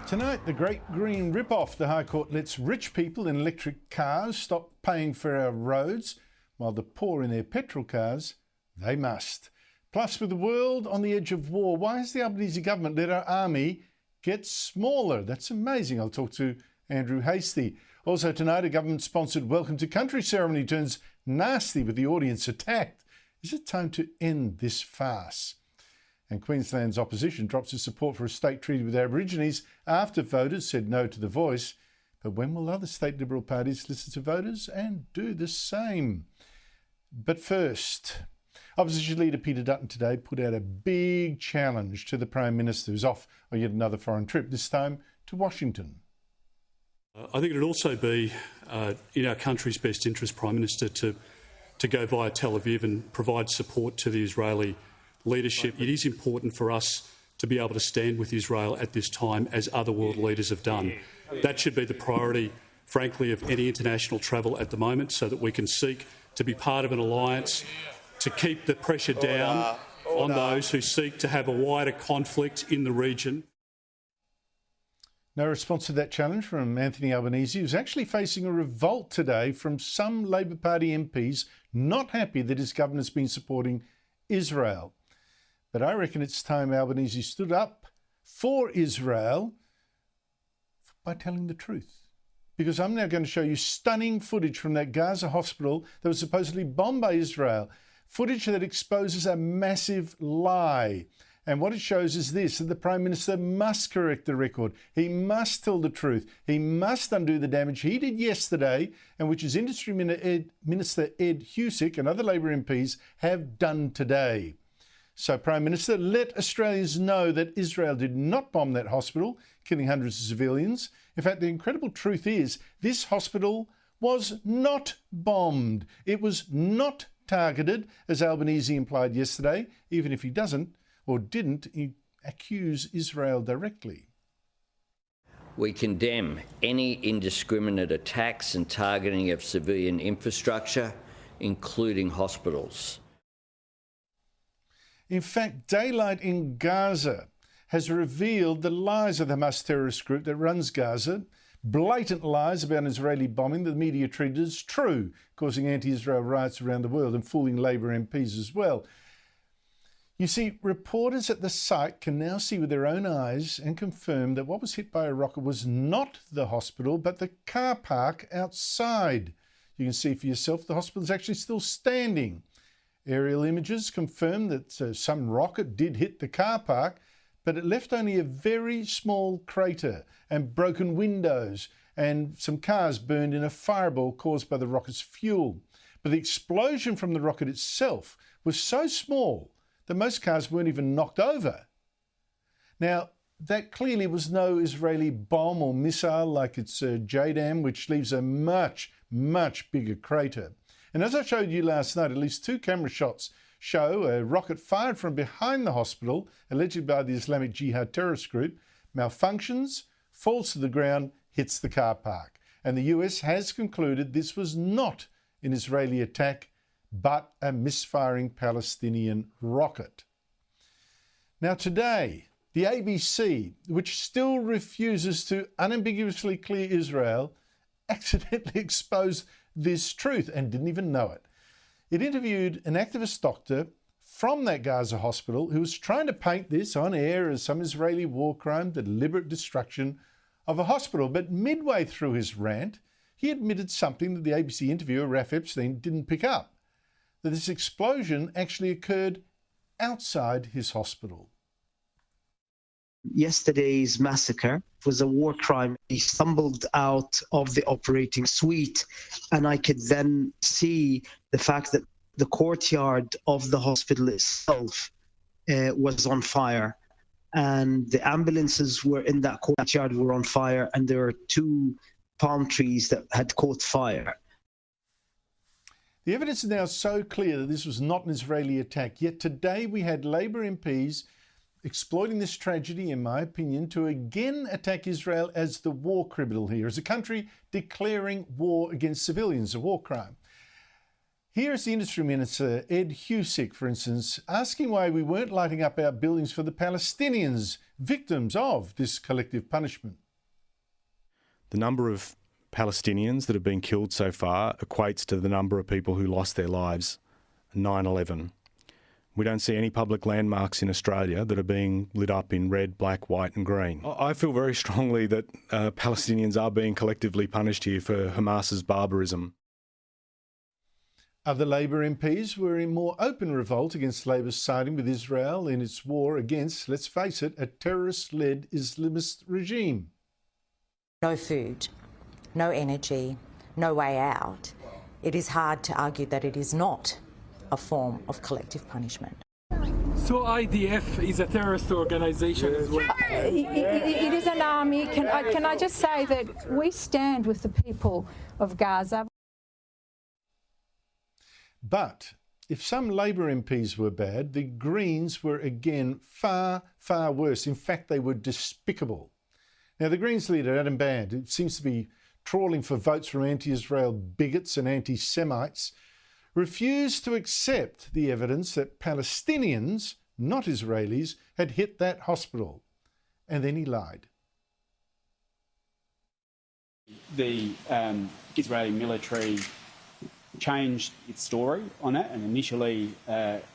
Tonight, the Great Green Rip-Off. The High Court lets rich people in electric cars stop paying for our roads, while the poor in their petrol cars, they must. Plus, with the world on the edge of war, why has the Albanese government let our army get smaller? That's amazing. I'll talk to Andrew Hasty. Also tonight, a government-sponsored Welcome to Country ceremony turns nasty with the audience attacked. Is it time to end this farce? And Queensland's opposition drops its support for a state treaty with Aborigines after voters said no to the voice. But when will other state Liberal parties listen to voters and do the same? But first, Opposition leader Peter Dutton today put out a big challenge to the Prime Minister, who's off on yet another foreign trip, this time to Washington. I think it would also be in our country's best interest, Prime Minister, to go via Tel Aviv and provide support to the Israeli leadership. It is important for us to be able to stand with Israel at this time, as other world leaders have done. That should be the priority, frankly, of any international travel at the moment, so that we can seek to be part of an alliance to keep the pressure down on those who seek to have a wider conflict in the region. No response to that challenge from Anthony Albanese, who's actually facing a revolt today from some Labor Party MPs not happy that his government's been supporting Israel. But I reckon it's time Albanese stood up for Israel by telling the truth. Because I'm now going to show you stunning footage from that Gaza hospital that was supposedly bombed by Israel. Footage that exposes a massive lie. And what it shows is this, that the Prime Minister must correct the record. He must tell the truth. He must undo the damage he did yesterday, and which his Industry Minister Ed Husic and other Labor MPs have done today. So, Prime Minister, let Australians know that Israel did not bomb that hospital, killing hundreds of civilians. In fact, the incredible truth is this hospital was not bombed. It was not targeted, as Albanese implied yesterday, even if he doesn't or didn't accuse Israel directly. We condemn any indiscriminate attacks and targeting of civilian infrastructure, including hospitals. In fact, Daylight in Gaza has revealed the lies of the Hamas terrorist group that runs Gaza, blatant lies about an Israeli bombing that the media treated as true, causing anti-Israel riots around the world and fooling Labor MPs as well. You see, reporters at the site can now see with their own eyes and confirm that what was hit by a rocket was not the hospital, but the car park outside. You can see for yourself the hospital is actually still standing. Aerial images confirm that some rocket did hit the car park, but it left only a very small crater and broken windows, and some cars burned in a fireball caused by the rocket's fuel. But the explosion from the rocket itself was so small that most cars weren't even knocked over. Now, that clearly was no Israeli bomb or missile like its JDAM, which leaves a much, much bigger crater. And as I showed you last night, at least 2 camera shots show a rocket fired from behind the hospital, allegedly by the Islamic Jihad terrorist group, malfunctions, falls to the ground, hits the car park. And the US has concluded this was not an Israeli attack, but a misfiring Palestinian rocket. Now today, the ABC, which still refuses to unambiguously clear Israel, accidentally exposed this truth and didn't even know it. It interviewed an activist doctor from that Gaza hospital who was trying to paint this on air as some Israeli war crime, the deliberate destruction of a hospital. But midway through his rant, he admitted something that the ABC interviewer, Raf Epstein, didn't pick up, that this explosion actually occurred outside his hospital. Yesterday's massacre was a war crime. He stumbled out of the operating suite, and I could then see the fact that the courtyard of the hospital itself was on fire, and the ambulances were in that courtyard were on fire, and there were 2 palm trees that had caught fire. The evidence is now so clear that this was not an Israeli attack, yet today we had Labor MPs exploiting this tragedy, in my opinion, to again attack Israel as the war criminal here, as a country declaring war against civilians, a war crime. Here's the Industry Minister, Ed Husic, for instance, asking why we weren't lighting up our buildings for the Palestinians, victims of this collective punishment. The number of Palestinians that have been killed so far equates to the number of people who lost their lives 9/11. We don't see any public landmarks in Australia that are being lit up in red, black, white and green. I feel very strongly that Palestinians are being collectively punished here for Hamas's barbarism. Other Labor MPs were in more open revolt against Labor's siding with Israel in its war against, let's face it, a terrorist-led Islamist regime. No food, no energy, no way out. It is hard to argue that it is not a form of collective punishment. So IDF is a terrorist organisation as well? It is an army. Can I just say that we stand with the people of Gaza. But if some Labor MPs were bad, the Greens were again far, far worse. In fact, they were despicable. Now, the Greens leader, Adam Band, who seems to be trawling for votes from anti-Israel bigots and anti-Semites, refused to accept the evidence that Palestinians, not Israelis, had hit that hospital. And then he lied. The Israeli military changed its story on it and initially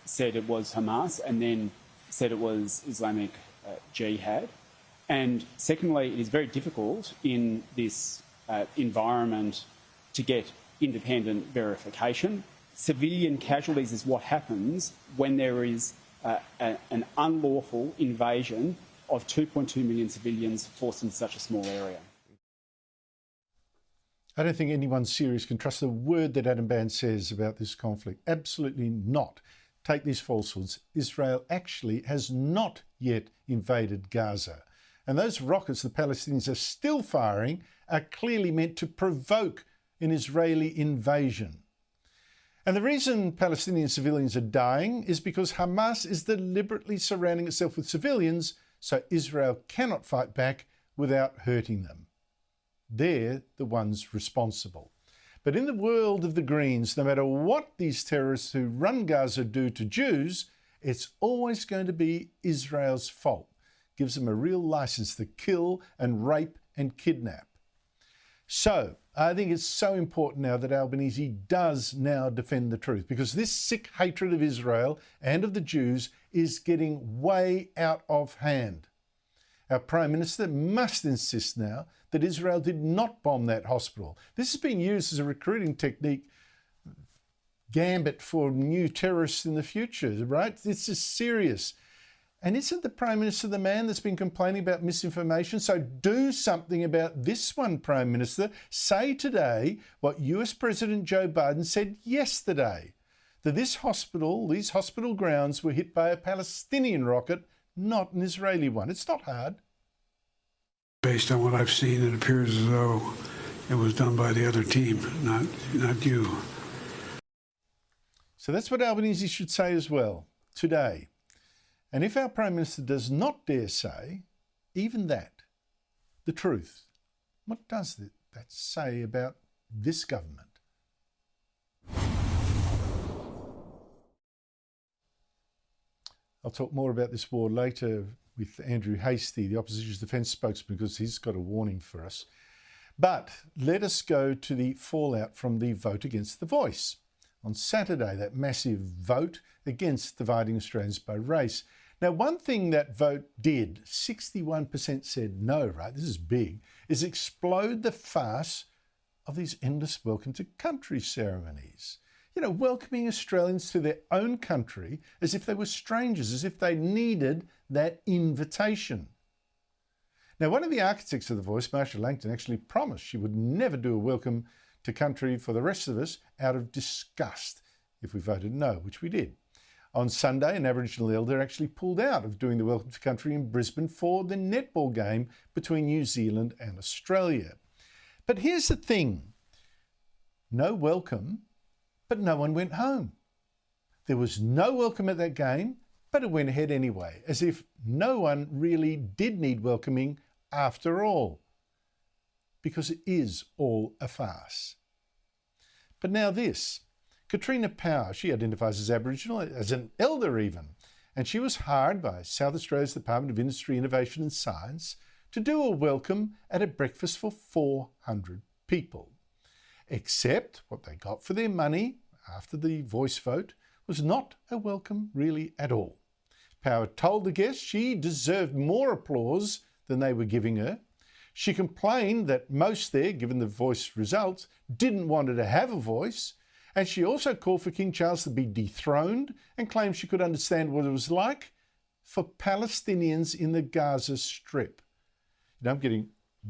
said it was Hamas and then said it was Islamic Jihad. And secondly, it is very difficult in this environment to get independent verification. Civilian casualties is what happens when there is an unlawful invasion of 2.2 million civilians forced into such a small area. I don't think anyone serious can trust a word that Adam Band says about this conflict. Absolutely not. Take these falsehoods. Israel actually has not yet invaded Gaza. And those rockets the Palestinians are still firing are clearly meant to provoke an Israeli invasion. And the reason Palestinian civilians are dying is because Hamas is deliberately surrounding itself with civilians so Israel cannot fight back without hurting them. They're the ones responsible. But in the world of the Greens, no matter what these terrorists who run Gaza do to Jews, it's always going to be Israel's fault. Gives them a real license to kill and rape and kidnap. So I think it's so important now that Albanese does now defend the truth, because this sick hatred of Israel and of the Jews is getting way out of hand. Our Prime Minister must insist now that Israel did not bomb that hospital. This is being used as a recruiting technique, gambit for new terrorists in the future, right? This is serious. And isn't the Prime Minister the man that's been complaining about misinformation? So do something about this one, Prime Minister. Say today what US President Joe Biden said yesterday, that this hospital, these hospital grounds were hit by a Palestinian rocket, not an Israeli one. It's not hard. Based on what I've seen, it appears as though it was done by the other team, not you. So that's what Albanese should say as well today. And if our Prime Minister does not dare say even that, the truth, what does that say about this government? I'll talk more about this war later with Andrew Hastie, the opposition's defence spokesman, because he's got a warning for us. But let us go to the fallout from the vote against the Voice. On Saturday, that massive vote against dividing Australians by race. Now, one thing that vote did, 61% said no, right? This is big, is explode the farce of these endless welcome to country ceremonies. You know, welcoming Australians to their own country as if they were strangers, as if they needed that invitation. Now, one of the architects of the Voice, Marsha Langton, actually promised she would never do a welcome to country for the rest of us out of disgust if we voted no, which we did. On Sunday, an Aboriginal elder actually pulled out of doing the welcome to country in Brisbane for the netball game between New Zealand and Australia. But here's the thing. No welcome, but no one went home. There was no welcome at that game, but it went ahead anyway, as if no one really did need welcoming after all, because it is all a farce. But now this. Katrina Power, she identifies as Aboriginal, as an elder even, and she was hired by South Australia's Department of Industry, Innovation and Science to do a welcome at a breakfast for 400 people. Except what they got for their money after the voice vote was not a welcome really at all. Power told the guests she deserved more applause than they were giving her. She complained that most there, given the voice results, didn't want her to have a voice, and she also called for King Charles to be dethroned and claimed she could understand what it was like for Palestinians in the Gaza Strip. You know, I'm getting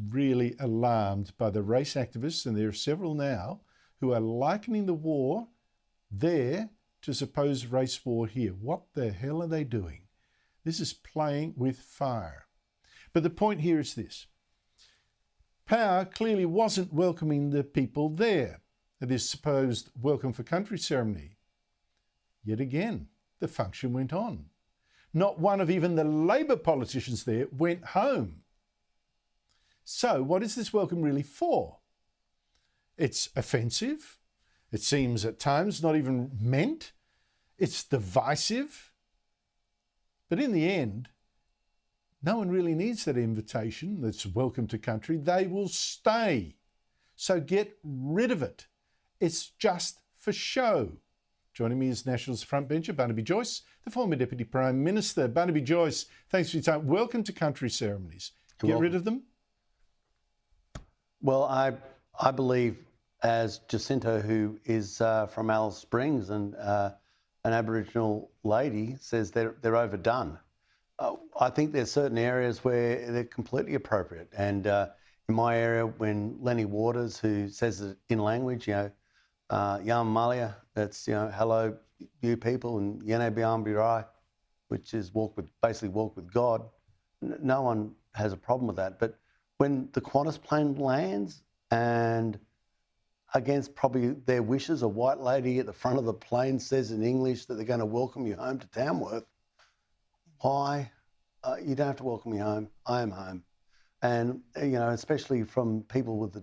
really alarmed by the race activists, and there are several now, who are likening the war there to supposed race war here. What the hell are they doing? This is playing with fire. But the point here is this. Power clearly wasn't welcoming the people there at this supposed welcome for country ceremony. Yet again, the function went on. Not one of even the Labor politicians there went home. So what is this welcome really for? It's offensive. It seems at times not even meant. It's divisive. But in the end, no one really needs that invitation that's welcome to country. They will stay. So get rid of it. It's just for show. Joining me is Nationals frontbencher Barnaby Joyce, the former Deputy Prime Minister. Barnaby Joyce, thanks for your time. Welcome to country ceremonies. Get rid of them? Well, I believe, as Jacinta, who is from Alice Springs and an Aboriginal lady, says they're overdone. I think there's certain areas where they're completely appropriate. And in my area, when Lenny Waters, who says it in language, Yam Malia, that's, hello, you people, and Yene Biambirai, which is basically walk with God. No one has a problem with that. But when the Qantas plane lands and against probably their wishes, a white lady at the front of the plane says in English that they're going to welcome you home to Tamworth, why? You don't have to welcome me home. I am home. And, especially from people with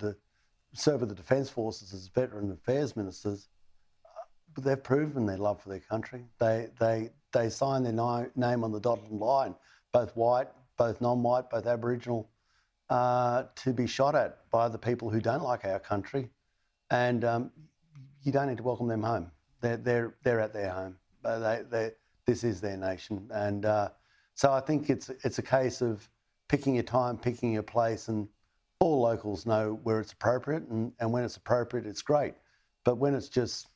serve with the Defence Forces as veteran affairs ministers, they've proven their love for their country. They sign their name on the dotted line, both white, both non-white, both Aboriginal, to be shot at by the people who don't like our country. And you don't need to welcome them home. They're at their home. This is their nation. And so I think it's a case of picking your time, picking your place, and all locals know where it's appropriate, and when it's appropriate, it's great. But when it's just,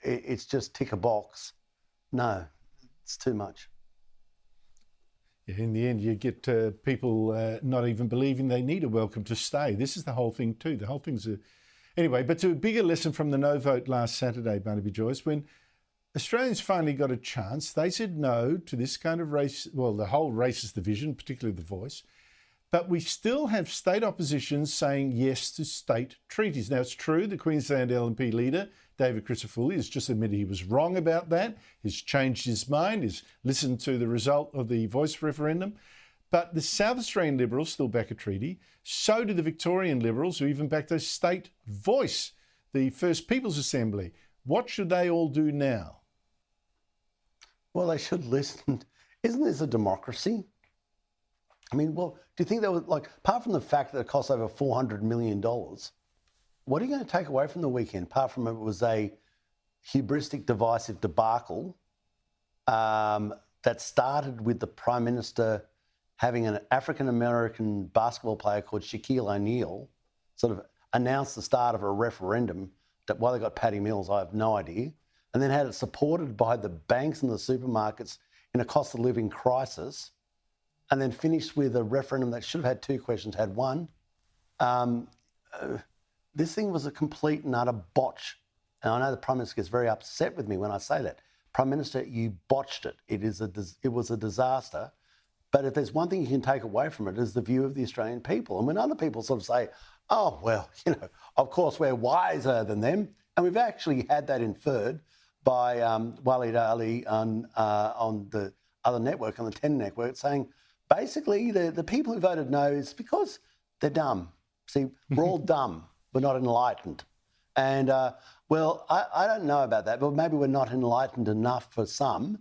it's just tick a box, no, it's too much. In the end, you get people not even believing they need a welcome to stay. This is the whole thing too. The whole thing's Anyway, but to a bigger lesson from the no vote last Saturday, Barnaby Joyce, when Australians finally got a chance, they said no to this kind of race, well, the whole racist division, particularly the voice. But we still have state oppositions saying yes to state treaties. Now, it's true, the Queensland LNP leader, David Crisafulli, has just admitted he was wrong about that. He's changed his mind. He's listened to the result of the voice referendum. But the South Australian Liberals still back a treaty. So do the Victorian Liberals, who even backed a state voice, the First Peoples Assembly. What should they all do now? Well, they should listen. Isn't this a democracy? I mean, well, do you think that was apart from the fact that it costs over $400 million, what are you going to take away from the weekend, apart from it was a hubristic, divisive debacle that started with the Prime Minister having an African-American basketball player called Shaquille O'Neal sort of announce the start of a referendum. That why they got Patty Mills, I have no idea. And then had it supported by the banks and the supermarkets in a cost of living crisis, and then finished with a referendum that should have had two questions, had one. This thing was a complete and utter botch. And I know the Prime Minister gets very upset with me when I say that. Prime Minister, you botched it. It was a disaster. But if there's one thing you can take away from it is the view of the Australian people. And when other people sort of say, oh, well, of course we're wiser than them. And we've actually had that inferred by Waleed Ali on the other network, on the 10 network, saying basically the people who voted no is because they're dumb. See, we're all dumb. We're not enlightened. And, well, I don't know about that, but maybe we're not enlightened enough for some.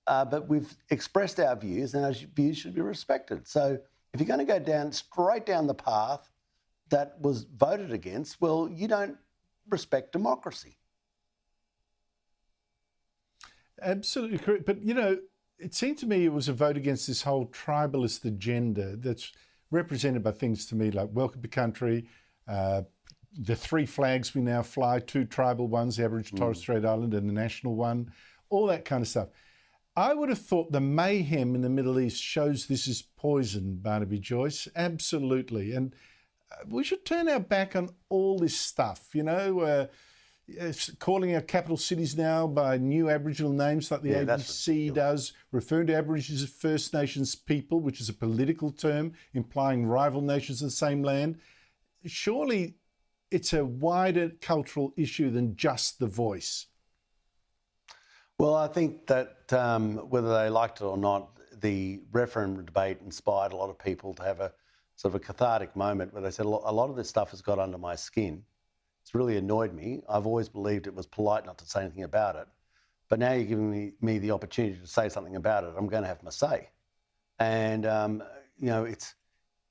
But we've expressed our views, and our views should be respected. So if you're going to go straight down the path that was voted against, well, you don't respect democracy. Absolutely correct. But, you know, it seemed to me it was a vote against this whole tribalist agenda that's represented by things to me like welcome to country, the 3 flags we now fly, 2 tribal ones, the Aboriginal Torres Strait Island and the national one, all that kind of stuff. I would have thought the mayhem in the Middle East shows this is poison, Barnaby Joyce, absolutely. And we should turn our back on all this stuff, you know, calling our capital cities now by new Aboriginal names like the ABC does, referring to Aborigines as First Nations people, which is a political term implying rival nations in the same land. Surely it's a wider cultural issue than just the voice. Well, I think that whether they liked it or not, the referendum debate inspired a lot of people to have a sort of a cathartic moment where they said, a lot of this stuff has got under my skin. It's really annoyed me. I've always believed it was polite not to say anything about it. But now you're giving me the opportunity to say something about it. I'm going to have my say. And, you know, it's,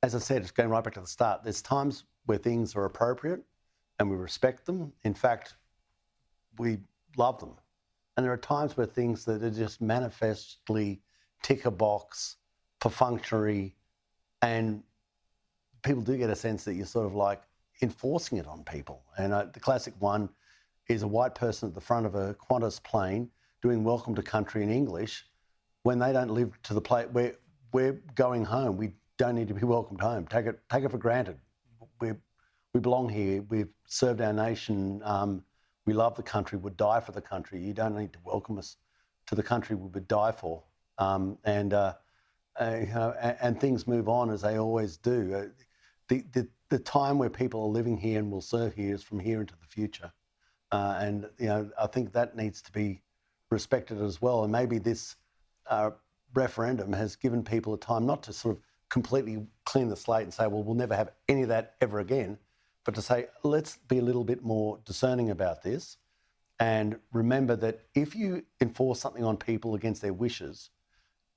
as I said, it's going right back to the start. There's times where things are appropriate and we respect them. In fact, we love them. And there are times where things that are just manifestly tick a box, perfunctory, and people do get a sense that you're sort of like enforcing it on people. And the classic one is a white person at the front of a Qantas plane doing welcome to country in English when they don't live to the place where we're going home. We don't need to be welcomed home. Take it for granted. We belong here. We've served our nation. We love the country, would die for the country. You don't need to welcome us to the country we would die for. And things move on as they always do. The time where people are living here and will serve here is from here into the future. And, you know, I think that needs to be respected as well. And maybe this referendum has given people a time not to sort of completely clean the slate and say, well, we'll never have any of that ever again, but to say, let's be a little bit more discerning about this and remember that if you enforce something on people against their wishes,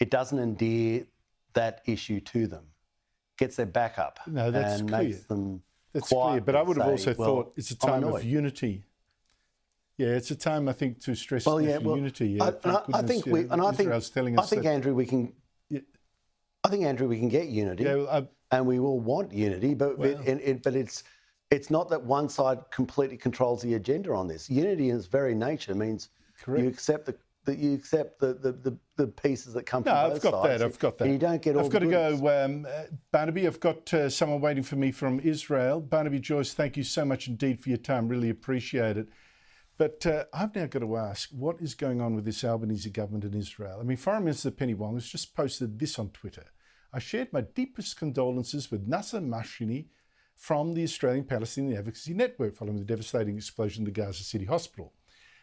it doesn't endear that issue to them. Gets their back up and makes them clear. But I would have also thought it's a time of unity. Yeah, it's a time, I think, to stress unity. Yeah, I think Andrew, we can. Yeah. I think Andrew, we can get unity, and we all want unity. But it's not that one side completely controls the agenda on this. Unity in its very nature means you accept the pieces that come from both sides. I've got that. And you don't get all I've got to go, Barnaby. I've got someone waiting for me from Israel. Barnaby Joyce, thank you so much indeed for your time. Really appreciate it. But I've now got to ask, what is going on with this Albanese government in Israel? I mean, Foreign Minister Penny Wong has just posted this on Twitter. I shared my deepest condolences with Nasser Mashini from the Australian Palestinian Advocacy Network following the devastating explosion at the Gaza City Hospital.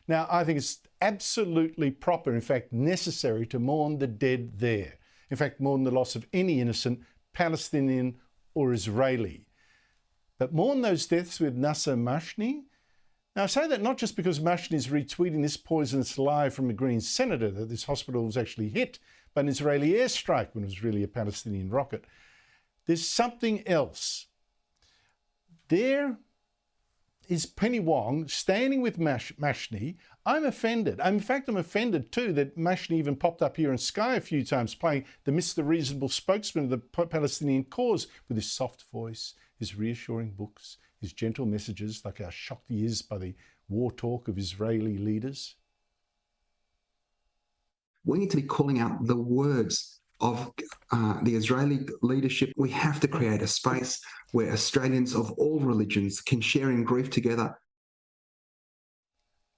Now, I think it's absolutely proper, in fact, necessary to mourn the dead there. In fact, mourn the loss of any innocent Palestinian or Israeli. But mourn those deaths with Nasser Mashni? Now, I say that not just because Mashni is retweeting this poisonous lie from a Green senator that this hospital was actually hit by an Israeli airstrike when it was really a Palestinian rocket. There's something else. There is Penny Wong standing with Mashni. I'm offended. In fact, I'm offended too that Mashni even popped up here on Sky a few times playing the Mr. Reasonable spokesman of the Palestinian cause with his soft voice, his reassuring books, his gentle messages, like how shocked he is by the war talk of Israeli leaders. We need to be calling out the words of the Israeli leadership. We have to create a space where Australians of all religions can share in grief together.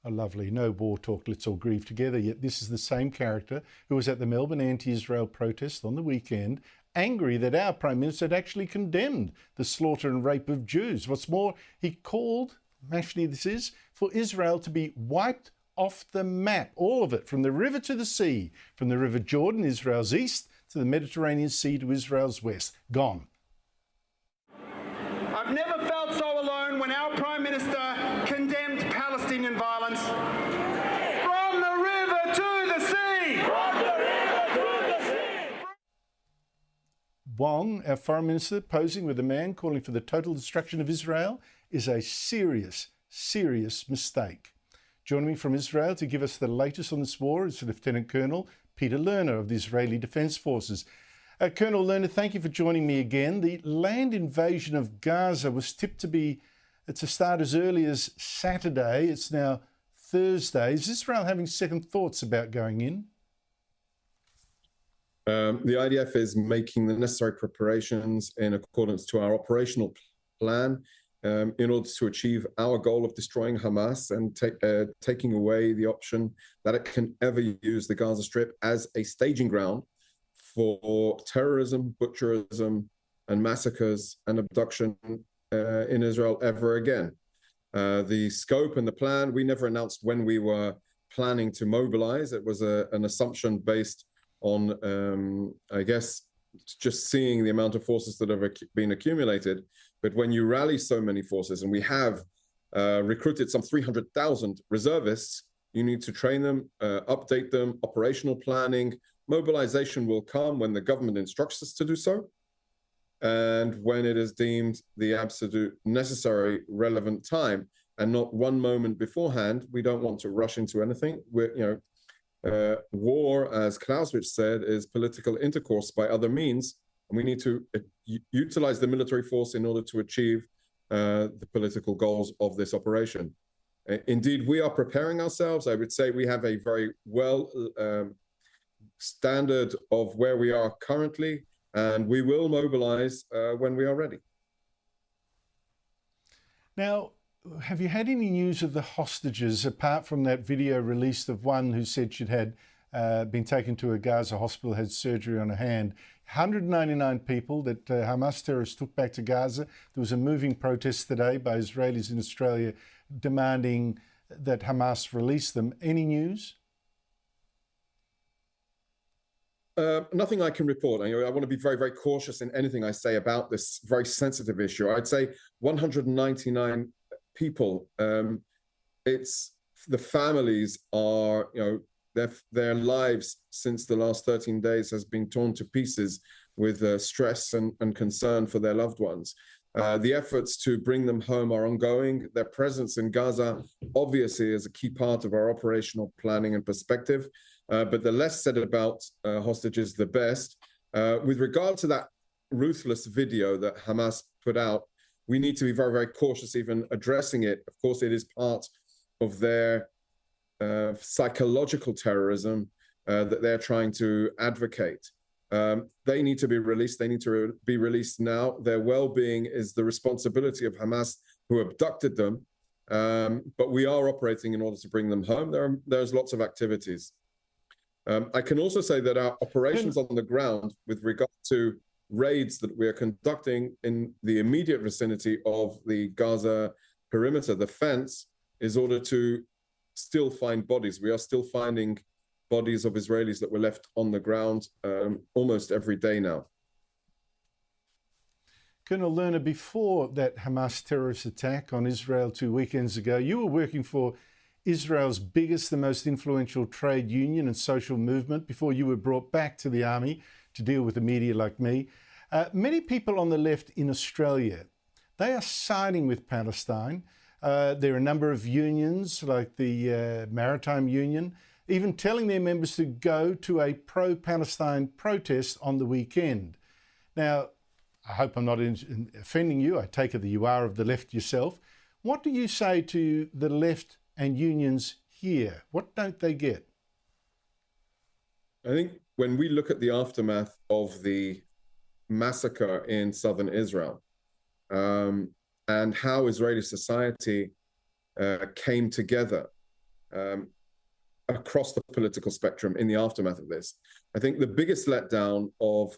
Oh, lovely. No war talk, let's all grieve together. Yet this is the same character who was at the Melbourne anti-Israel protest on the weekend, angry that our Prime Minister had actually condemned the slaughter and rape of Jews. What's more, he called, Mashni this is, for Israel to be wiped off the map, all of it, from the river to the sea, from the River Jordan, Israel's east, to the Mediterranean Sea to Israel's west. Gone. I've never felt so alone when our Prime Minister condemned civilian violence. From the river to the sea! From the river to the sea! Wong, our foreign minister, posing with a man calling for the total destruction of Israel is a serious, serious mistake. Joining me from Israel to give us the latest on this war is Lieutenant Colonel Peter Lerner of the Israeli Defence Forces. Colonel Lerner, thank you for joining me again. The land invasion of Gaza was tipped to start as early as Saturday. It's now Thursday. Is Israel having second thoughts about going in? The IDF is making the necessary preparations in accordance to our operational plan in order to achieve our goal of destroying Hamas and taking away the option that it can ever use the Gaza Strip as a staging ground for terrorism, butcherism, and massacres and abduction in Israel ever again. The scope and the plan, we never announced when we were planning to mobilize. It was an assumption based on, I guess, just seeing the amount of forces that have been accumulated. But when you rally so many forces, and we have recruited some 300,000 reservists, you need to train them, update them, operational planning. Mobilization will come when the government instructs us to do so, and when it is deemed the absolute necessary, relevant time, and not one moment beforehand. We don't want to rush into anything. War, as Clausewitz said, is political intercourse by other means, and we need to utilize the military force in order to achieve the political goals of this operation. Indeed, we are preparing ourselves. I would say we have a very well standard of where we are currently, and we will mobilize when we are ready. Now, have you had any news of the hostages, apart from that video released of one who said she'd had been taken to a Gaza hospital, had surgery on her hand? 199 people that Hamas terrorists took back to Gaza. There was a moving protest today by Israelis in Australia demanding that Hamas release them. Any news? Nothing I can report. I want to be very, very cautious in anything I say about this very sensitive issue. I'd say 199 people. It's the families are, their lives since the last 13 days has been torn to pieces with stress and concern for their loved ones. The efforts to bring them home are ongoing. Their presence in Gaza obviously is a key part of our operational planning and perspective. But the less said about hostages, the best. With regard to that ruthless video that Hamas put out, we need to be very, very cautious even addressing it. Of course, it is part of their psychological terrorism that they're trying to advocate. They need to be released. They need to be released now. Their well-being is the responsibility of Hamas, who abducted them. But we are operating in order to bring them home. There's lots of activities. I can also say that our operations on the ground with regard to raids that we are conducting in the immediate vicinity of the Gaza perimeter, the fence, is in order to still find bodies. We are still finding bodies of Israelis that were left on the ground almost every day now. Colonel Lerner, before that Hamas terrorist attack on Israel 2 weekends ago, you were working for Israel's biggest, the most influential trade union and social movement before you were brought back to the army to deal with the media like me. Many people on the left in Australia, they are siding with Palestine. There are a number of unions like the Maritime Union, even telling their members to go to a pro-Palestine protest on the weekend. Now, I hope I'm not offending you. I take it that you are of the left yourself. What do you say to the left and unions here? What don't they get? I think when we look at the aftermath of the massacre in southern Israel and how Israeli society came together across the political spectrum in the aftermath of this, I think the biggest letdown of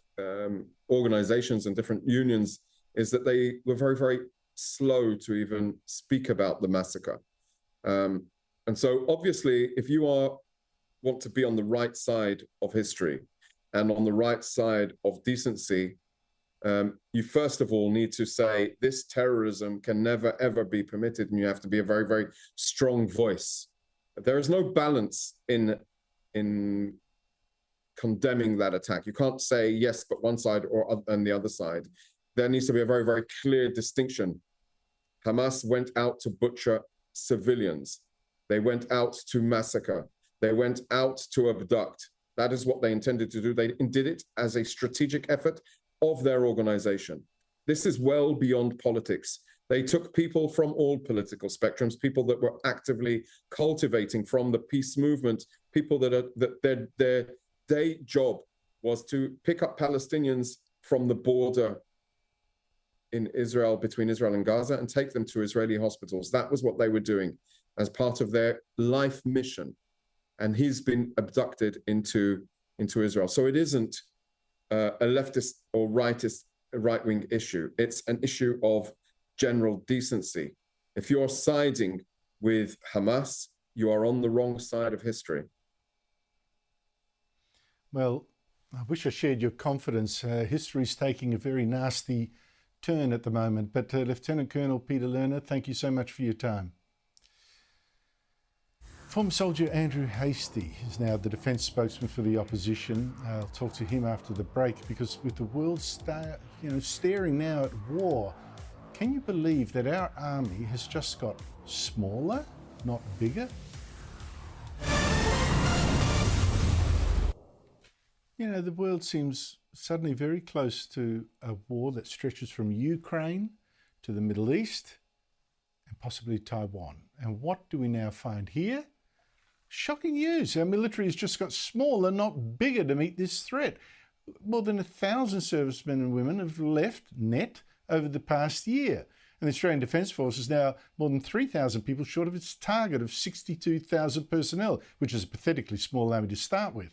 organizations and different unions is that they were very, very slow to even speak about the massacre. And so obviously, if you want to be on the right side of history and on the right side of decency, You first of all need to say this terrorism can never, ever be permitted, and you have to be a very, very strong voice. There is no balance in condemning that attack. You can't say yes, but one side and the other side. There needs to be a very, very clear distinction. Hamas went out to butcher civilians. They went out to massacre. They went out to abduct. That is what they intended to do. They did it as a strategic effort of their organization. This is well beyond politics. They took people from all political spectrums, people that were actively cultivating from the peace movement, people that their day job was to pick up Palestinians from the border in Israel, between Israel and Gaza, and take them to Israeli hospitals. That was what they were doing as part of their life mission. And he's been abducted into Israel. So it isn't a leftist or right-wing issue. It's an issue of general decency. If you're siding with Hamas, you are on the wrong side of history. Well, I wish I shared your confidence. History's taking a very nasty turn at the moment. But Lieutenant Colonel Peter Lerner, thank you so much for your time. Former soldier Andrew Hastie is now the defence spokesman for the opposition. I'll talk to him after the break, because with the world staring now at war, can you believe that our army has just got smaller, not bigger? You know, the world seems suddenly very close to a war that stretches from Ukraine to the Middle East and possibly Taiwan. And what do we now find here? Shocking news. Our military has just got smaller, not bigger, to meet this threat. More than 1,000 servicemen and women have left net over the past year. And the Australian Defence Force is now more than 3,000 people short of its target of 62,000 personnel, which is a pathetically small army to start with,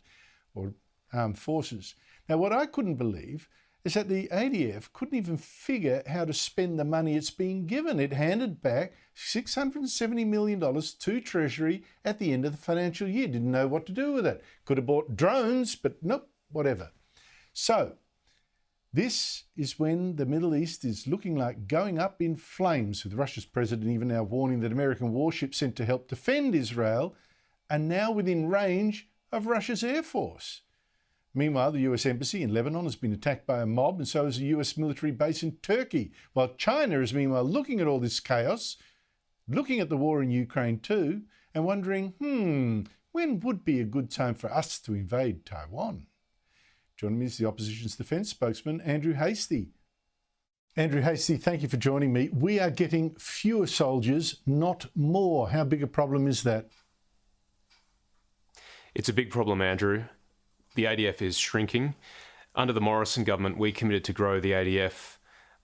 or armed forces. Now, what I couldn't believe is that the ADF couldn't even figure how to spend the money it's being given. It handed back $670 million to Treasury at the end of the financial year. Didn't know what to do with it. Could have bought drones, but nope, whatever. So this is when the Middle East is looking like going up in flames, with Russia's president even now warning that American warships sent to help defend Israel are now within range of Russia's air force. Meanwhile, the US Embassy in Lebanon has been attacked by a mob, and so is a US military base in Turkey, while China is meanwhile looking at all this chaos, looking at the war in Ukraine too, and wondering, when would be a good time for us to invade Taiwan? Joining me is the opposition's defence spokesman, Andrew Hastie. Andrew Hastie, thank you for joining me. We are getting fewer soldiers, not more. How big a problem is that? It's a big problem, Andrew. The ADF is shrinking. Under the Morrison government, we committed to grow the ADF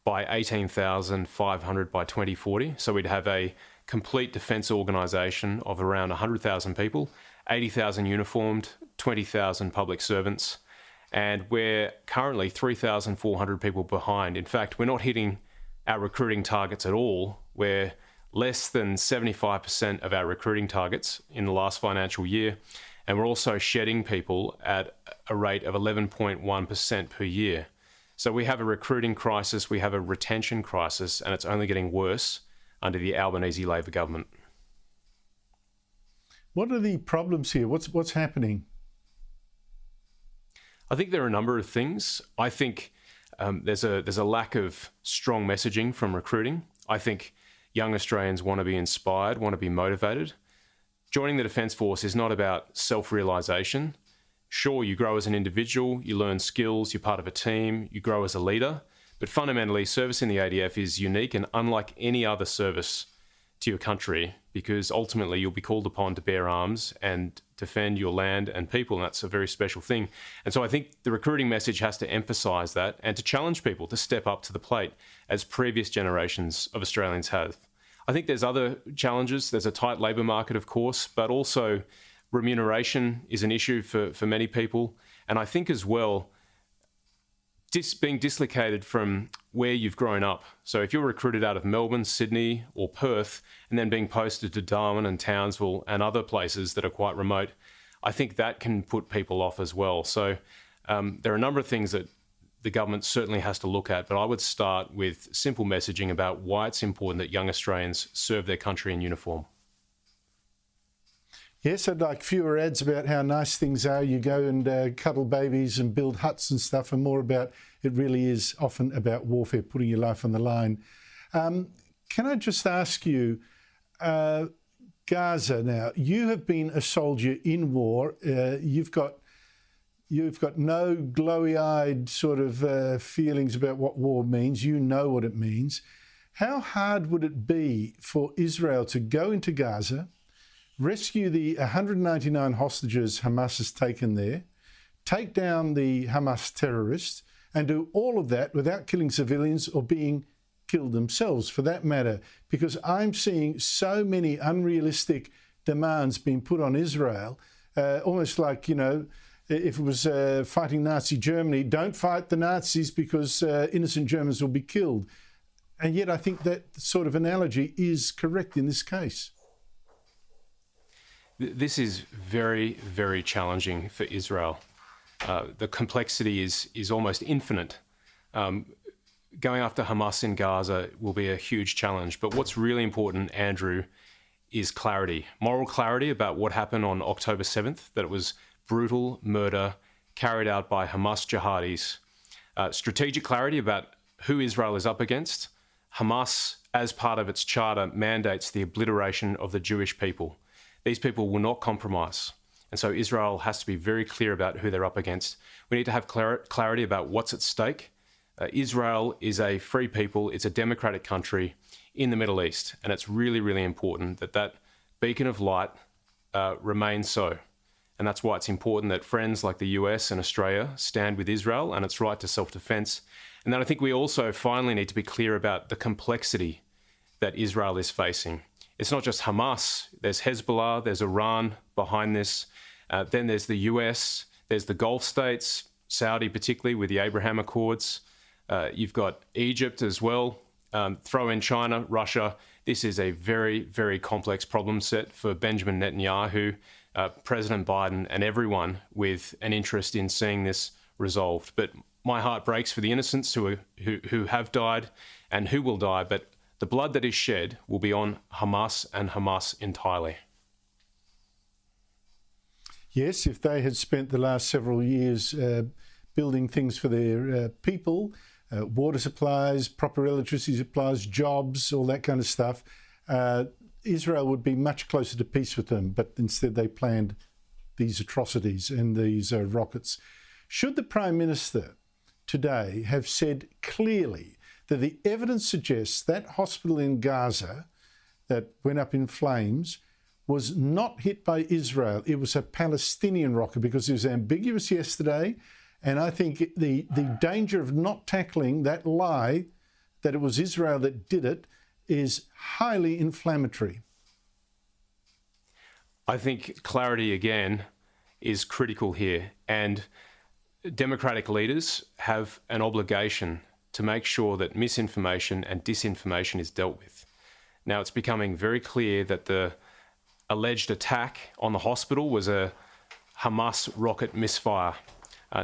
by 18,500 by 2040. So we'd have a complete defence organisation of around 100,000 people, 80,000 uniformed, 20,000 public servants. And we're currently 3,400 people behind. In fact, we're not hitting our recruiting targets at all. We're less than 75% of our recruiting targets in the last financial year. And we're also shedding people at a rate of 11.1% per year. So we have a recruiting crisis, we have a retention crisis, and it's only getting worse under the Albanese Labor government. What are the problems here? What's happening? I think there are a number of things. I think there's a lack of strong messaging from recruiting. I think young Australians want to be inspired, want to be motivated. Joining the Defence Force is not about self-realisation. Sure, you grow as an individual, you learn skills, you're part of a team, you grow as a leader, but fundamentally, service in the ADF is unique and unlike any other service to your country, because ultimately you'll be called upon to bear arms and defend your land and people, and that's a very special thing. And so I think the recruiting message has to emphasise that and to challenge people to step up to the plate, as previous generations of Australians have. I think there's other challenges. There's a tight labour market, of course, but also remuneration is an issue for many people. And I think as well, being dislocated from where you've grown up. So if you're recruited out of Melbourne, Sydney or Perth, and then being posted to Darwin and Townsville and other places that are quite remote, I think that can put people off as well. So there are a number of things that the government certainly has to look at, but I would start with simple messaging about why it's important that young Australians serve their country in uniform. Yes, I'd like fewer ads about how nice things are. You go and cuddle babies and build huts and stuff, and more about it really is often about warfare, putting your life on the line. Can I just ask you, Gaza now, you have been a soldier in war. You've got no glowy-eyed sort of feelings about what war means. You know what it means. How hard would it be for Israel to go into Gaza, rescue the 199 hostages Hamas has taken there, take down the Hamas terrorists, and do all of that without killing civilians or being killed themselves, for that matter? Because I'm seeing so many unrealistic demands being put on Israel, almost like, you know, if it was fighting Nazi Germany, don't fight the Nazis because innocent Germans will be killed. And yet I think that sort of analogy is correct in this case. This is very, very challenging for Israel. The complexity is almost infinite. Going after Hamas in Gaza will be a huge challenge. But what's really important, Andrew, is clarity. Moral clarity about what happened on October 7th, that it was brutal murder carried out by Hamas jihadis. Strategic clarity about who Israel is up against. Hamas, as part of its charter, mandates the obliteration of the Jewish people. These people will not compromise. And so Israel has to be very clear about who they're up against. We need to have clarity about what's at stake. Israel is a free people. It's a democratic country in the Middle East. And it's really, really important that that beacon of light remains so. And that's why it's important that friends like the US and Australia stand with Israel and its right to self-defense. And then I think we also finally need to be clear about the complexity that Israel is facing. It's not just Hamas. There's Hezbollah, there's Iran behind this. Then there's the US, there's the Gulf states, Saudi particularly with the Abraham Accords. You've got Egypt as well. Throw in China, Russia. This is a very, very complex problem set for Benjamin Netanyahu, President Biden, and everyone with an interest in seeing this resolved. But my heart breaks for the innocents who have died and who will die. But the blood that is shed will be on Hamas and Hamas entirely. Yes, if they had spent the last several years building things for their people, water supplies, proper electricity supplies, jobs, all that kind of stuff, Israel would be much closer to peace with them. But instead they planned these atrocities and these rockets. Should the Prime Minister today have said clearly that the evidence suggests that hospital in Gaza that went up in flames was not hit by Israel, it was a Palestinian rocket, because it was ambiguous yesterday, and I think the danger of not tackling that lie that it was Israel that did it is highly inflammatory. I think clarity again is critical here, and democratic leaders have an obligation to make sure that misinformation and disinformation is dealt with. Now, it's becoming very clear that the alleged attack on the hospital was a Hamas rocket misfire,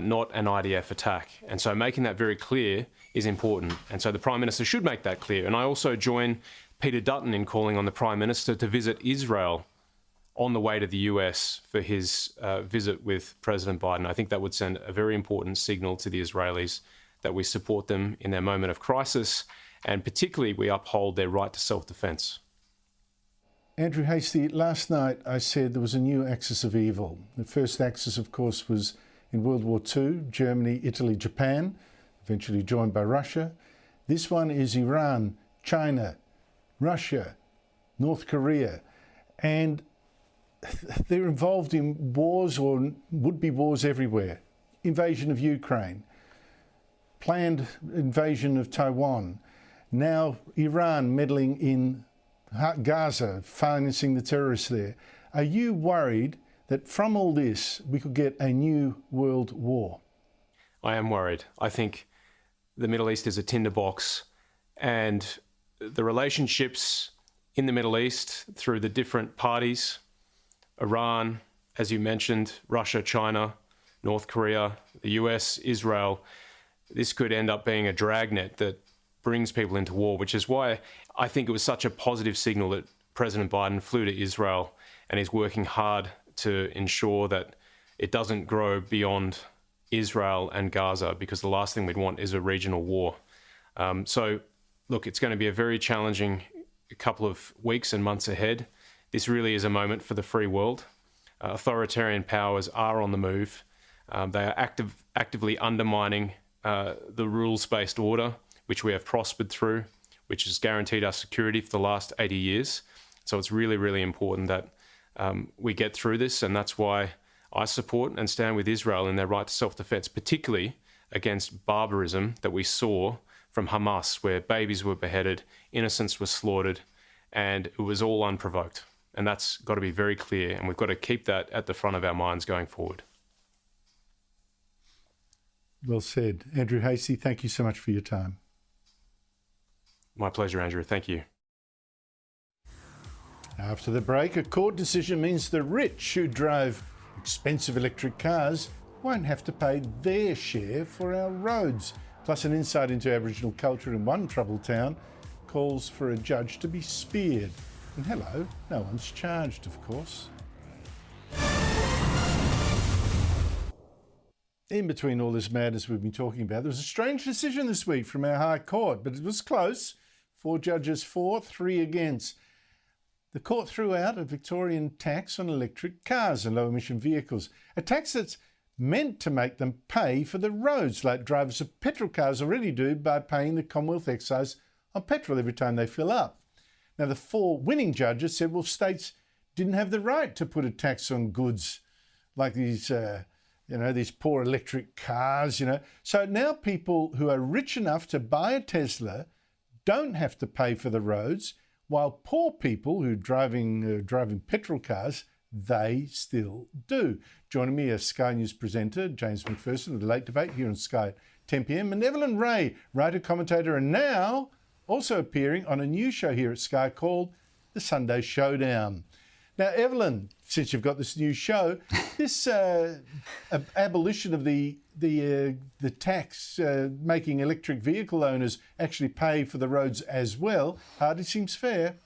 not an IDF attack. And so making that very clear is important. And so the Prime Minister should make that clear. And I also join Peter Dutton in calling on the Prime Minister to visit Israel on the way to the US for his visit with President Biden. I think that would send a very important signal to the Israelis that we support them in their moment of crisis, and particularly we uphold their right to self-defense. Andrew Hastie, last night I said there was a new axis of evil. The first axis, of course, was in World War II, Germany, Italy, Japan, eventually joined by Russia. This one is Iran, China, Russia, North Korea, and they're involved in wars or would-be wars everywhere. Invasion of Ukraine, planned invasion of Taiwan, now Iran meddling in Gaza, financing the terrorists there. Are you worried that from all this we could get a new world war? I am worried. I think the Middle East is a tinderbox, and the relationships in the Middle East through the different parties, Iran, as you mentioned, Russia, China, North Korea, the US, Israel, this could end up being a dragnet that brings people into war, which is why I think it was such a positive signal that President Biden flew to Israel and is working hard to ensure that it doesn't grow beyond Israel and Gaza, because the last thing we'd want is a regional war. So, look, it's going to be a very challenging couple of weeks and months ahead. This really is a moment for the free world. Authoritarian powers are on the move. They are actively undermining the rules-based order, which we have prospered through, which has guaranteed our security for the last 80 years. So it's really, really important that we get through this, and that's why I support and stand with Israel in their right to self-defense, particularly against barbarism that we saw from Hamas, where babies were beheaded, innocents were slaughtered, and it was all unprovoked. And that's got to be very clear, and we've got to keep that at the front of our minds going forward. Well said. Andrew Hastie, thank you so much for your time. My pleasure, Andrew. Thank you. After the break, a court decision means the rich who drive expensive electric cars won't have to pay their share for our roads. Plus, an insight into Aboriginal culture in one troubled town calls for a judge to be speared. And hello, no one's charged, of course. In between all this madness we've been talking about, there was a strange decision this week from our High Court, but it was close. 4 judges for, 3 against. The court threw out a Victorian tax on electric cars and low-emission vehicles, a tax that's meant to make them pay for the roads, like drivers of petrol cars already do by paying the Commonwealth excise on petrol every time they fill up. Now, the 4 winning judges said, well, states didn't have the right to put a tax on goods like these poor electric cars, So now people who are rich enough to buy a Tesla don't have to pay for the roads, while poor people who are driving petrol cars, they still do. Joining me as Sky News presenter James McPherson of the Late Debate here on Sky at 10 p.m. and Evelyn Ray, writer, commentator, and now also appearing on a new show here at Sky called The Sunday Showdown. Now, Evelyn, since you've got this new show, this abolition of the tax making electric vehicle owners actually pay for the roads as well hardly seems fair.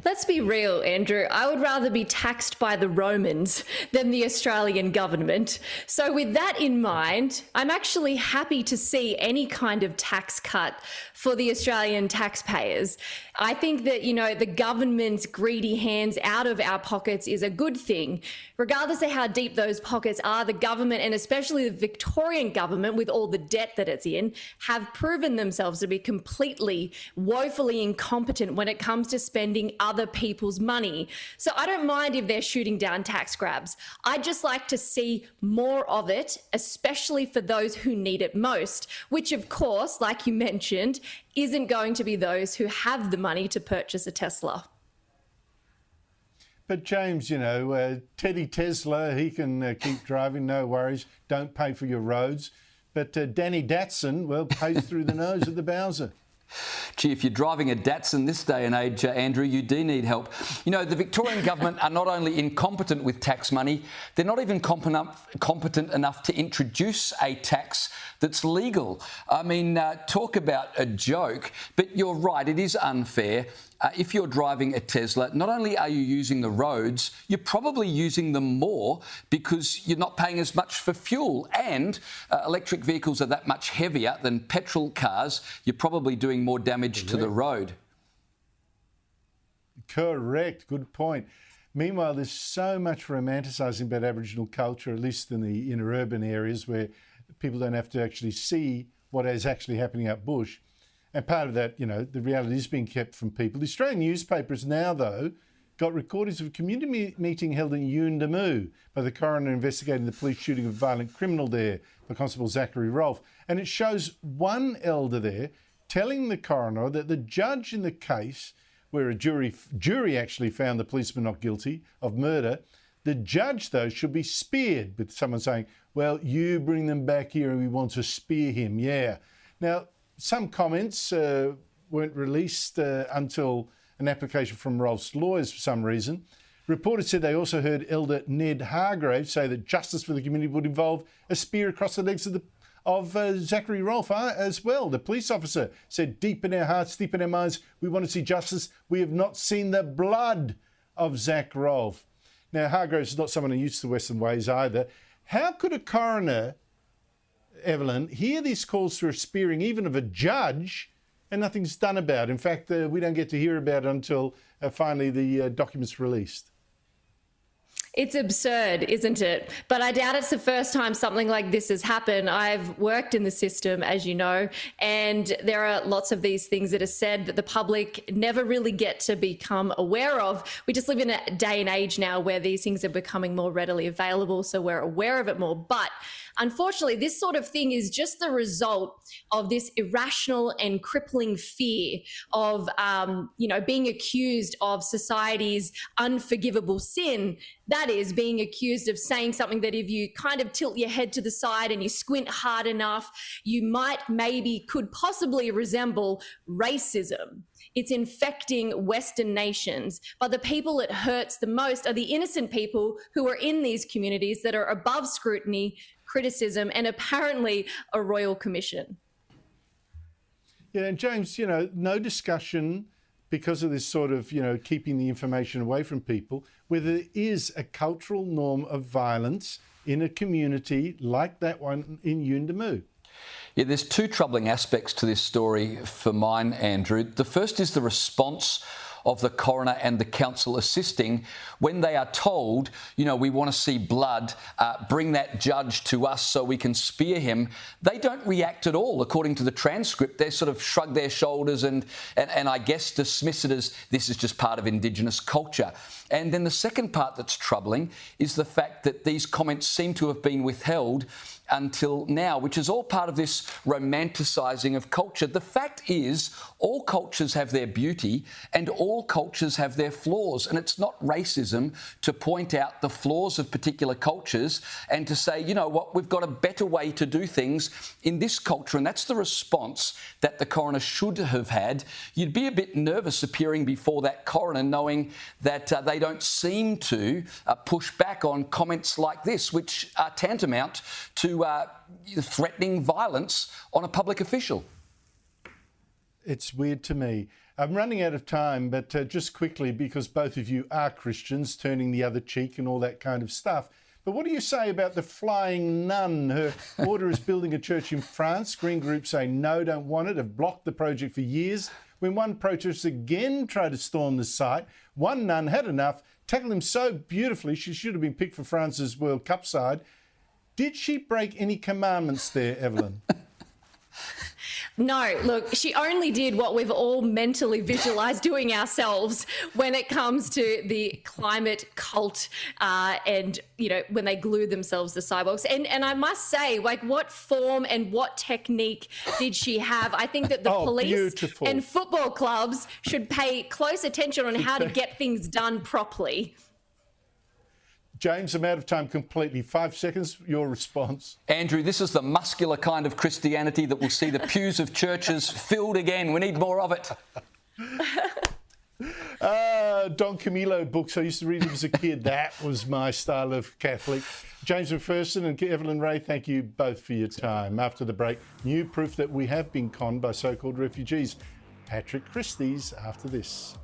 Let's be real, Andrew. I would rather be taxed by the Romans than the Australian government. So with that in mind, I'm actually happy to see any kind of tax cut for the Australian taxpayers. I think that, the government's greedy hands out of our pockets is a good thing. Regardless of how deep those pockets are, the government, and especially the Victorian government with all the debt that it's in, have proven themselves to be completely, woefully incompetent when it comes to spending other people's money. So I don't mind if they're shooting down tax grabs. I'd just like to see more of it, especially for those who need it most, which of course, like you mentioned, isn't going to be those who have the money to purchase a Tesla. But James, Teddy Tesla, he can keep driving, no worries, don't pay for your roads. But Danny Datsun, well, pays through the nose of the Bowser. Gee, if you're driving a Datsun this day and age, Andrew, you do need help. The Victorian government are not only incompetent with tax money, they're not even competent enough to introduce a tax that's legal. I mean, talk about a joke, but you're right, it is unfair. If you're driving a Tesla, not only are you using the roads, you're probably using them more because you're not paying as much for fuel. And electric vehicles are that much heavier than petrol cars. You're probably doing more damage to the road. Correct. Good point. Meanwhile, there's so much romanticising about Aboriginal culture, at least in the inner urban areas where people don't have to actually see what is actually happening out bush. And part of that, the reality is being kept from people. The Australian newspapers now, though, got recordings of a community meeting held in Yuendamu by the coroner investigating the police shooting of a violent criminal there by Constable Zachary Rolfe. And it shows one elder there telling the coroner that the judge in the case, where a jury actually found the policeman not guilty of murder, the judge, though, should be speared, with someone saying, well, you bring them back here and we want to spear him, yeah. Now, some comments weren't released until an application from Rolfe's lawyers for some reason. Reporters said they also heard Elder Ned Hargrave say that justice for the community would involve a spear across the legs of Zachary Rolfe as well. The police officer said, deep in our hearts, deep in our minds, we want to see justice. We have not seen the blood of Zach Rolfe. Now, Hargroves is not someone who used to Western ways either. How could a coroner, Evelyn, hear these calls for a spearing even of a judge and nothing's done about it? In fact, we don't get to hear about it until finally the document's released. It's absurd, isn't it? But I doubt it's the first time something like this has happened. I've worked in the system, as you know, and there are lots of these things that are said that the public never really get to become aware of. We just live in a day and age now where these things are becoming more readily available, so we're aware of it more. But unfortunately, this sort of thing is just the result of this irrational and crippling fear of, being accused of society's unforgivable sin. That is, being accused of saying something that if you kind of tilt your head to the side and you squint hard enough, could possibly resemble racism. It's infecting Western nations. But the people it hurts the most are the innocent people who are in these communities that are above scrutiny, criticism, and apparently a royal commission. Yeah, and James, no discussion because of this sort of, keeping the information away from people, where there is a cultural norm of violence in a community like that one in Yuendamu. Yeah, there's two troubling aspects to this story for mine, Andrew. The first is the response of the coroner and the counsel assisting when they are told, we want to see blood, bring that judge to us so we can spear him. They don't react at all. According to the transcript, they sort of shrug their shoulders and I guess dismiss it as this is just part of Indigenous culture. And then the second part that's troubling is the fact that these comments seem to have been withheld until now, which is all part of this romanticising of culture. The fact is, all cultures have their beauty and all cultures have their flaws. And it's not racism to point out the flaws of particular cultures and to say, you know what, we've got a better way to do things in this culture. And that's the response that the coroner should have had. You'd be a bit nervous appearing before that coroner knowing that they don't seem to push back on comments like this, which are tantamount to threatening violence on a public official. It's weird to me. I'm running out of time, but just quickly, because both of you are Christians, turning the other cheek and all that kind of stuff. But what do you say about the flying nun? Her order is building a church in France. Green groups say no, don't want it, have blocked the project for years. When one protester again tried to storm the site, one nun had enough, tackled him so beautifully she should have been picked for France's World Cup side. Did she break any commandments there, Evelyn? No, look, she only did what we've all mentally visualised doing ourselves when it comes to the climate cult and, when they glue themselves to sidewalks. And I must say, what form and what technique did she have? I think that the police and football clubs should pay close attention on how to get things done properly. James, I'm out of time completely. 5 seconds, your response. Andrew, this is the muscular kind of Christianity that will see the pews of churches filled again. We need more of it. Don Camillo books. I used to read them as a kid. That was my style of Catholic. James McPherson and Evelyn Ray, thank you both for your time. After the break, new proof that we have been conned by so-called refugees. Patrick Christie's after this.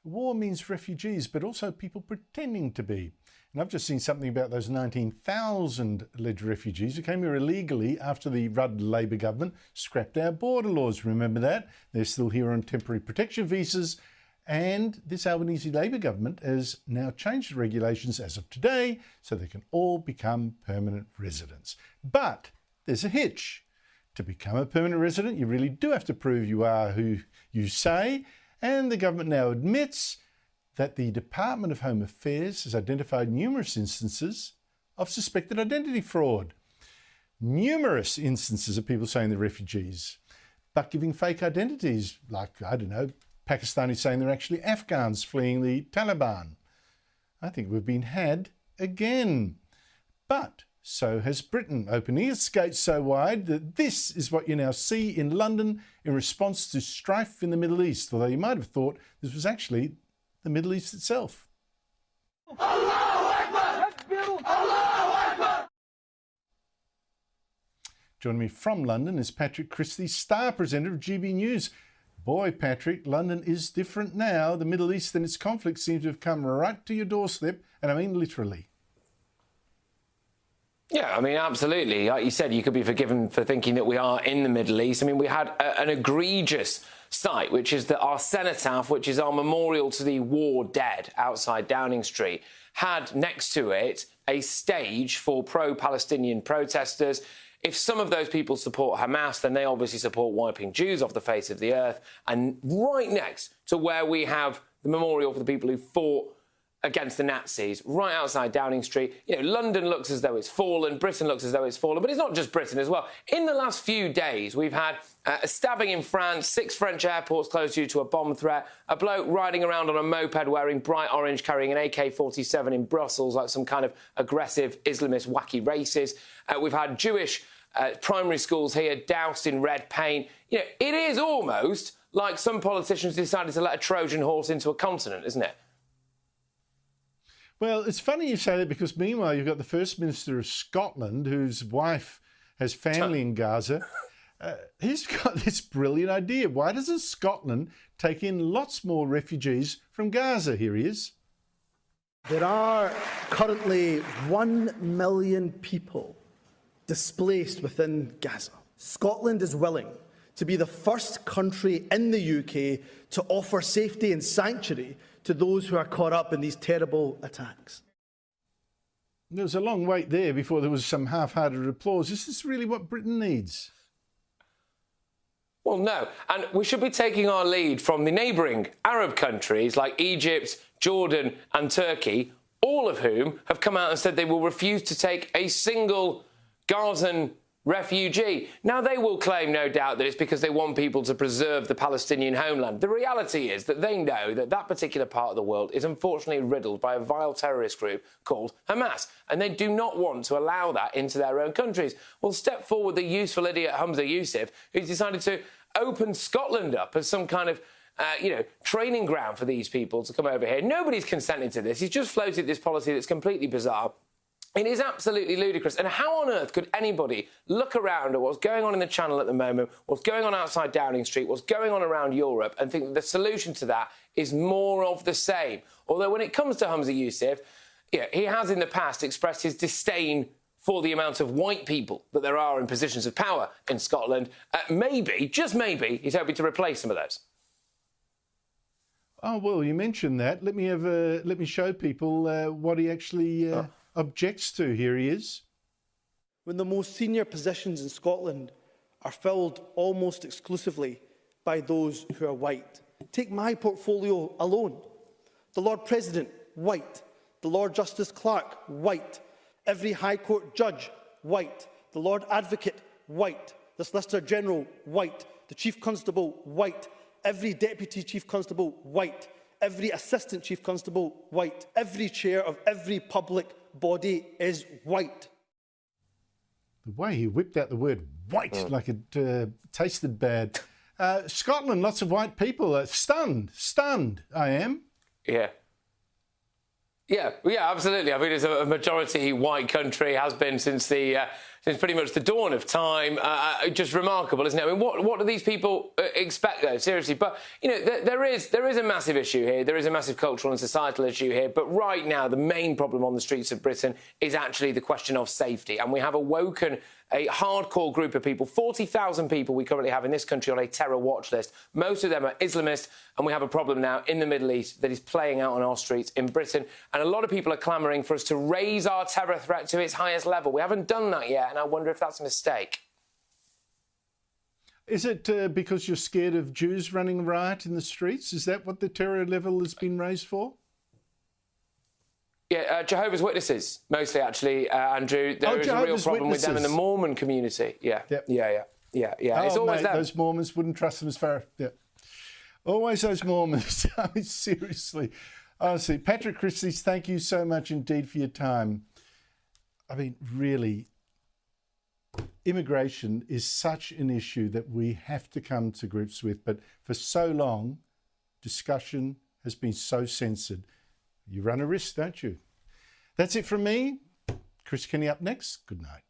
War means refugees, but also people pretending to be. And I've just seen something about those 19,000 alleged refugees who came here illegally after the Rudd Labor government scrapped our border laws. Remember that? They're still here on temporary protection visas. And this Albanese Labor government has now changed the regulations as of today so they can all become permanent residents. But there's a hitch. To become a permanent resident, you really do have to prove you are who you say. And the government now admits that the Department of Home Affairs has identified numerous instances of suspected identity fraud. Numerous instances of people saying they're refugees, but giving fake identities, like, Pakistanis saying they're actually Afghans fleeing the Taliban. I think we've been had again. But so has Britain, opening its gates so wide that this is what you now see in London in response to strife in the Middle East, although you might have thought this was actually the Middle East itself. Allahu Akbar! Allahu Akbar! Joining me from London is Patrick Christie, star presenter of GB News. Boy, Patrick, London is different now. The Middle East and its conflicts seem to have come right to your doorstep, and I mean literally. Yeah, I mean, absolutely. Like you said, you could be forgiven for thinking that we are in the Middle East. I mean, we had an egregious sight, which is that our cenotaph, which is our memorial to the war dead outside Downing Street, had next to it a stage for pro-Palestinian protesters. If some of those people support Hamas, then they obviously support wiping Jews off the face of the earth. And right next to where we have the memorial for the people who fought against the Nazis, right outside Downing Street. You know, London looks as though it's fallen, Britain looks as though it's fallen, but it's not just Britain as well. In the last few days, we've had a stabbing in France, 6 French airports closed due to a bomb threat, a bloke riding around on a moped wearing bright orange carrying an AK-47 in Brussels like some kind of aggressive Islamist wacky racist. We've had Jewish primary schools here doused in red paint. You know, it is almost like some politicians decided to let a Trojan horse into a continent, isn't it? Well, it's funny you say that because meanwhile you've got the First Minister of Scotland, whose wife has family in Gaza. He's got this brilliant idea. Why doesn't Scotland take in lots more refugees from Gaza? Here he is. There are currently 1 million people displaced within Gaza. Scotland is willing to be the first country in the UK to offer safety and sanctuary to those who are caught up in these terrible attacks. There was a long wait there before there was some half-hearted applause. Is this really what Britain needs? Well, no. And we should be taking our lead from the neighbouring Arab countries like Egypt, Jordan and Turkey, all of whom have come out and said they will refuse to take a single Gazan refugee. Now, they will claim, no doubt, that it's because they want people to preserve the Palestinian homeland. The reality is that they know that that particular part of the world is unfortunately riddled by a vile terrorist group called Hamas, and they do not want to allow that into their own countries. Well, step forward the useful idiot Humza Yousaf, who's decided to open Scotland up as some kind of training ground for these people to come over here. Nobody's consented to this. He's just floated this policy that's completely bizarre. It is absolutely ludicrous. And how on earth could anybody look around at what's going on in the Channel at the moment, what's going on outside Downing Street, what's going on around Europe, and think that the solution to that is more of the same? Although when it comes to Humza Yousaf, he has in the past expressed his disdain for the amount of white people that there are in positions of power in Scotland. Maybe, just maybe, he's hoping to replace some of those. Oh, well, you mentioned that. Let me show people what he actually objects to. Here he is. When the most senior positions in Scotland are filled almost exclusively by those who are white. Take my portfolio alone. The Lord President, white. The Lord Justice Clerk, white. Every High Court judge, white. The Lord Advocate, white. The Solicitor General, white. The Chief Constable, white. Every Deputy Chief Constable, white. Every Assistant Chief Constable, white. Every chair of every public body is white. The way he whipped out the word white like it tasted bad. Scotland, lots of white people. Stunned, I am. Yeah, absolutely. I mean, it's a majority white country, has been since pretty much the dawn of time. Just remarkable, isn't it? I mean, what do these people expect, though? Seriously, but there is a massive issue here. There is a massive cultural and societal issue here. But right now, the main problem on the streets of Britain is actually the question of safety, and we have awoken a hardcore group of people, 40,000 people we currently have in this country on a terror watch list. Most of them are Islamist, and we have a problem now in the Middle East that is playing out on our streets in Britain. And a lot of people are clamouring for us to raise our terror threat to its highest level. We haven't done that yet, and I wonder if that's a mistake. Is it because you're scared of Jews running riot in the streets? Is that what the terror level has been raised for? Yeah, Jehovah's Witnesses, mostly, actually, Andrew. There is a real problem with them in the Mormon community. Yeah. It's always them. Those Mormons wouldn't trust them as far. Yeah. Always those Mormons. I mean, seriously. Honestly, Patrick Christie, thank you so much indeed for your time. I mean, really, immigration is such an issue that we have to come to grips with. But for so long, discussion has been so censored. You run a risk, don't you? That's it from me. Chris Kenny up next. Good night.